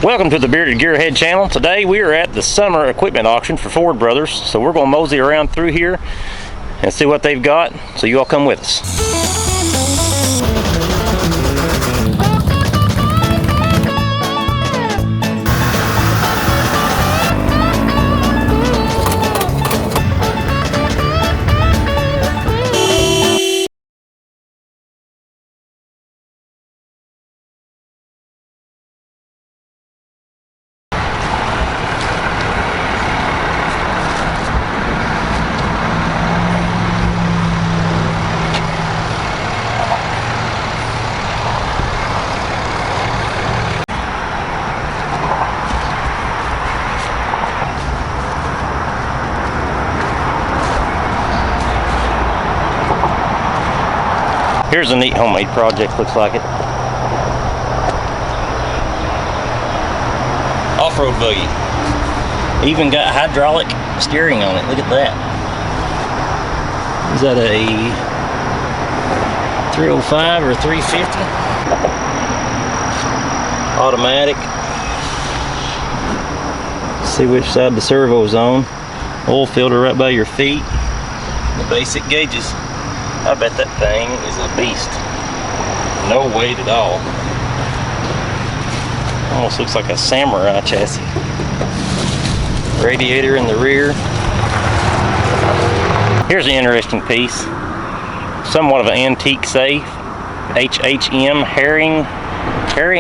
Welcome to the Bearded Gearhead channel. Today we are at the summer equipment auction for Ford Brothers. So we're going to mosey around through here and see what they've got. So you all come with us. Here's a neat homemade project, looks like it. Off-road buggy. Even got hydraulic steering on it, look at that. Is that a 305 or 350? Automatic. See which side the servo's on. Oil filter right by your feet. The basic gauges. I bet that thing is a beast. No weight at all. Almost looks like a samurai chassis. Radiator in the rear. Here's an interesting piece. Somewhat of an antique safe. HHM Herring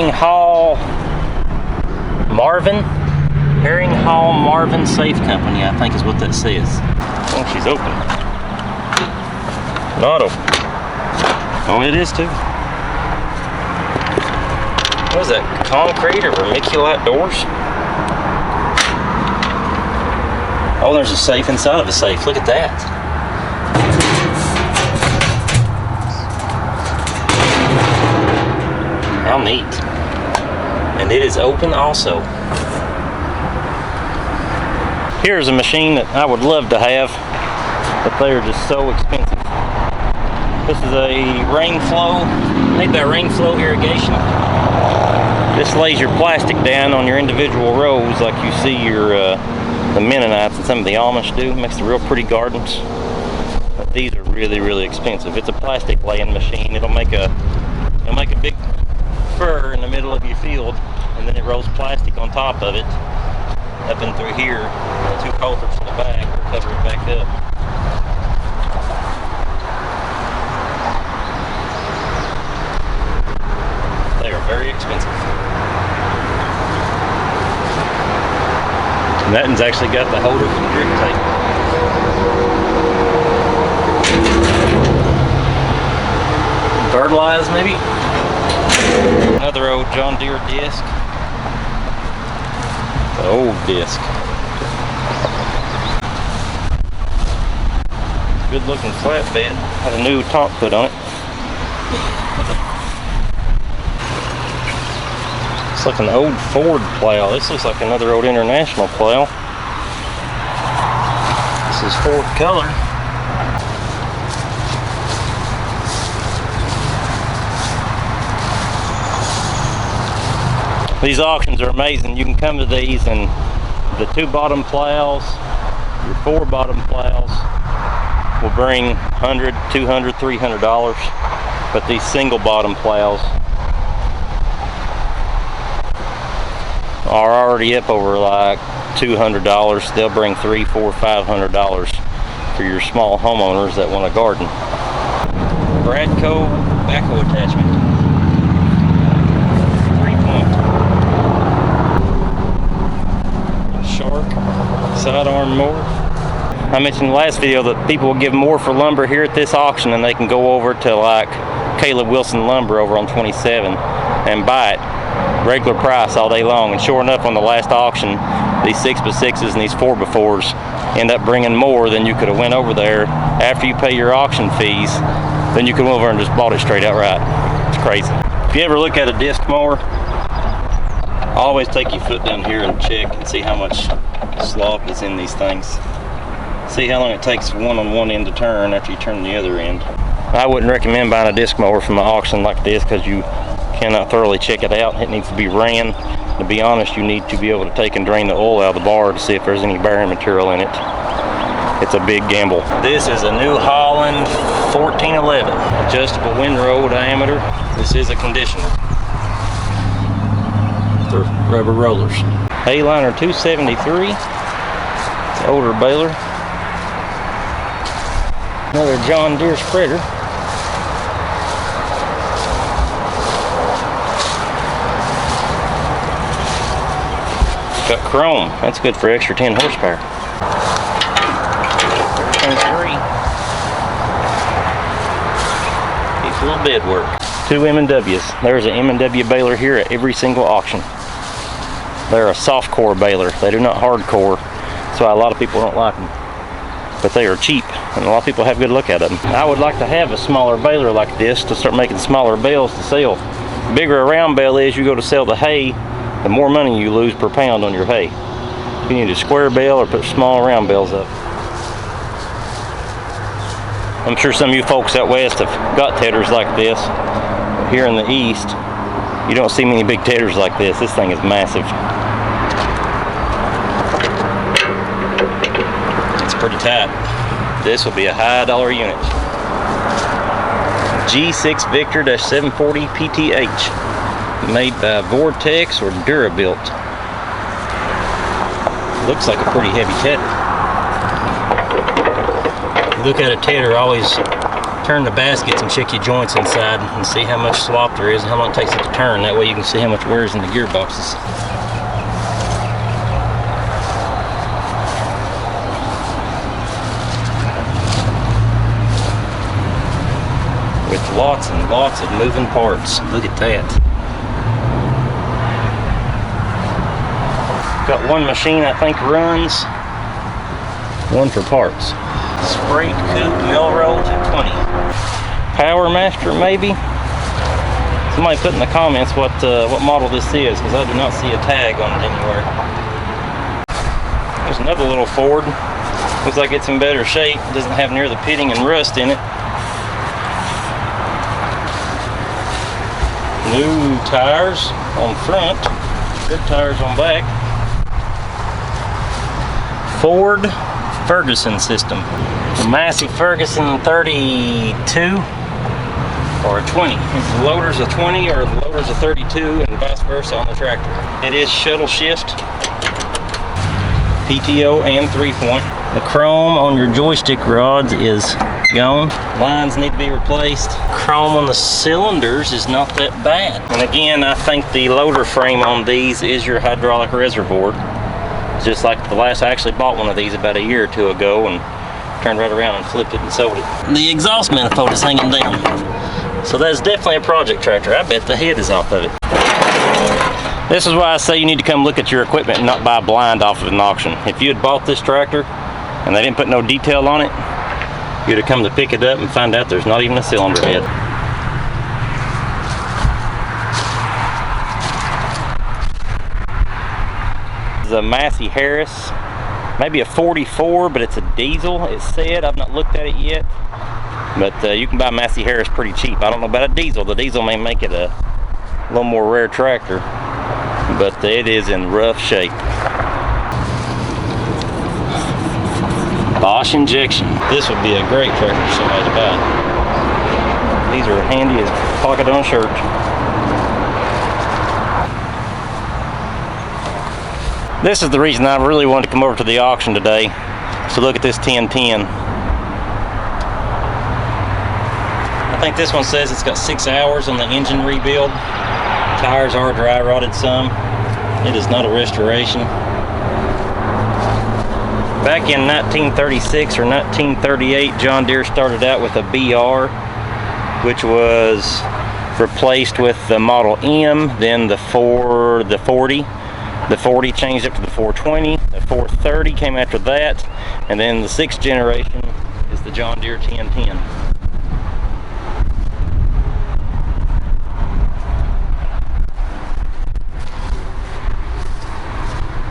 Hall Marvin. Herring Hall Marvin Safe Company, I think is what that says. Oh, she's open. Not open. Oh, it is too. What is that? Concrete or vermiculite doors? Oh, there's a safe inside of a safe. Look at that. How neat. And it is open also. Here's a machine that I would love to have, but they are just so expensive. This is a rain flow, made by rain flow irrigation. This lays your plastic down on your individual rows like you see your the Mennonites and some of the Amish do. Makes the real pretty gardens. But these are really, really expensive. It's a plastic laying machine. It'll make a big fur in the middle of your field, and then it rolls plastic on top of it up and through here. Two culverts in the back will cover it back up. Very expensive. And that one's actually got the holder for the drip tape. Fertilize maybe? Another old John Deere disc. The old disc. Good looking flatbed. Had a new top put on it. It's like an old Ford plow. This looks like another old International plow. This is Ford color. These auctions are amazing. You can come to these and the two bottom plows, your four bottom plows will bring $100, $200, $300, but these single bottom plows are already up over like $200. They'll bring $300, $400, $500 for your small homeowners that want a garden. Bradco backhoe attachment. 3-point. Shark sidearm mower. I mentioned in the last video that people will give more for lumber here at this auction, and they can go over to like Caleb Wilson Lumber over on 27 and buy it regular price all day long. And sure enough, on the last auction, these 6x6s and these 4x4s end up bringing more than you could have went over there after you pay your auction fees. Then you can go over and just bought it straight outright. It's crazy. If you ever look at a disc mower, always take your foot down here and check and see how much slop is in these things. See how long it takes one on one end to turn after you turn the other end. I wouldn't recommend buying a disc mower from an auction like this because you cannot thoroughly check it out. It needs to be ran To be honest, you need to be able to take and drain the oil out of the bar to see if there's any bearing material in it. It's a big gamble. This is a New Holland 1411. Adjustable windrow diameter. This is a conditioner. The rubber rollers. A-liner 273. It's an older baler. Another John Deere spreader. Got chrome. That's good for extra 10 horsepower. Everything's free. Needs a little bed work. 2 M&Ws. There's an M&W baler here at every single auction. They're a soft core baler. They do not hard core. That's why a lot of people don't like them. But they are cheap, and a lot of people have a good look at them. I would like to have a smaller baler like this to start making smaller bales to sell. The bigger a round bale is, you go to sell the hay, the more money you lose per pound on your hay. You need a square bale or put small round bales up. I'm sure some of you folks out west have got teders like this. Here in the east, you don't see many big teders like this. This thing is massive. It's pretty tight. This will be a high dollar unit. G6 Victor-740 PTH. Made by Vortex or Durabuilt. Looks like a pretty heavy tedder. Look at a tedder, always turn the baskets and check your joints inside and see how much swap there is and how long it takes it to turn. That way you can see how much wear is in the gearboxes. With lots and lots of moving parts. Look at that. Got one machine I think runs, one for parts. Sprayed coupe Melrose at 20. Power Master maybe? Somebody put in the comments what model this is, because I do not see a tag on it anywhere. There's another little Ford. Looks like it's in better shape. Doesn't have near the pitting and rust in it. New tires on front, good tires on back. Ford Ferguson system. A Massey Ferguson 32 or a 20. If the loader's a 20 or the loader's a 32 and vice versa on the tractor. It is shuttle shift, PTO and 3-point. The chrome on your joystick rods is gone. Lines need to be replaced. Chrome on the cylinders is not that bad. And again, I think the loader frame on these is your hydraulic reservoir. Just like the last, I actually bought one of these about a year or two ago and turned right around and flipped it and sold it. The exhaust manifold is hanging down. So that's definitely a project tractor. I bet the head is off of it. This is why I say you need to come look at your equipment and not buy blind off of an auction. If you had bought this tractor and they didn't put no detail on it, you'd have come to pick it up and find out there's not even a cylinder head. This is a Massey Harris, maybe a 44, but it's a diesel. It said, I've not looked at it yet, but you can buy Massey Harris pretty cheap. I don't know about a diesel. The diesel may make it a little more rare tractor, but it is in rough shape. Bosch injection. This would be a great tractor for somebody to buy. These are handy as pocket on a shirt. This is the reason I really wanted to come over to the auction today. So look at this 1010. I think this one says it's got 6 hours on the engine rebuild. Tires are dry rotted some. It is not a restoration. Back in 1936 or 1938, John Deere started out with a BR, which was replaced with the Model M, then the 40. The 40 changed up to the 420. The 430 came after that, and then the 6th generation is the John Deere 1010.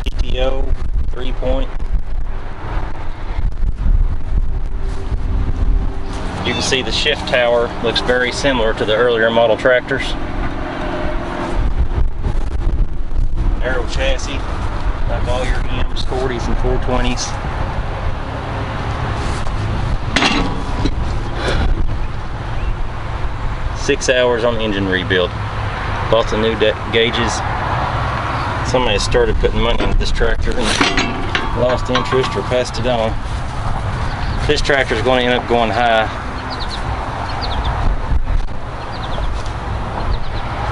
PTO, 3-point. You can see the shift tower looks very similar to the earlier model tractors. narrow chassis, like all your M's, 40s, and 420s. Six hours on the engine rebuild. Bought the new gauges. Somebody started putting money into this tractor and lost interest or passed it on. This tractor is going to end up going high,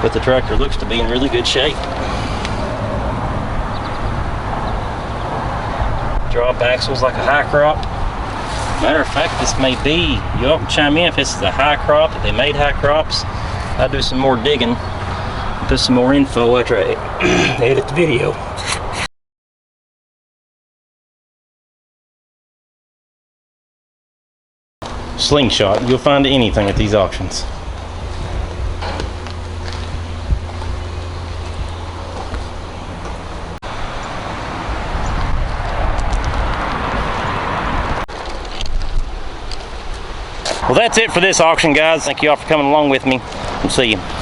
but the tractor looks to be in really good shape. Drop axles like a high crop. Matter of fact, this may be, you all can chime in if this is a high crop, if they made high crops. I'll do some more digging, put some more info after I edit the video. Slingshot, you'll find anything at these auctions. Well, that's it for this auction, guys. Thank you all for coming along with me. We'll see you.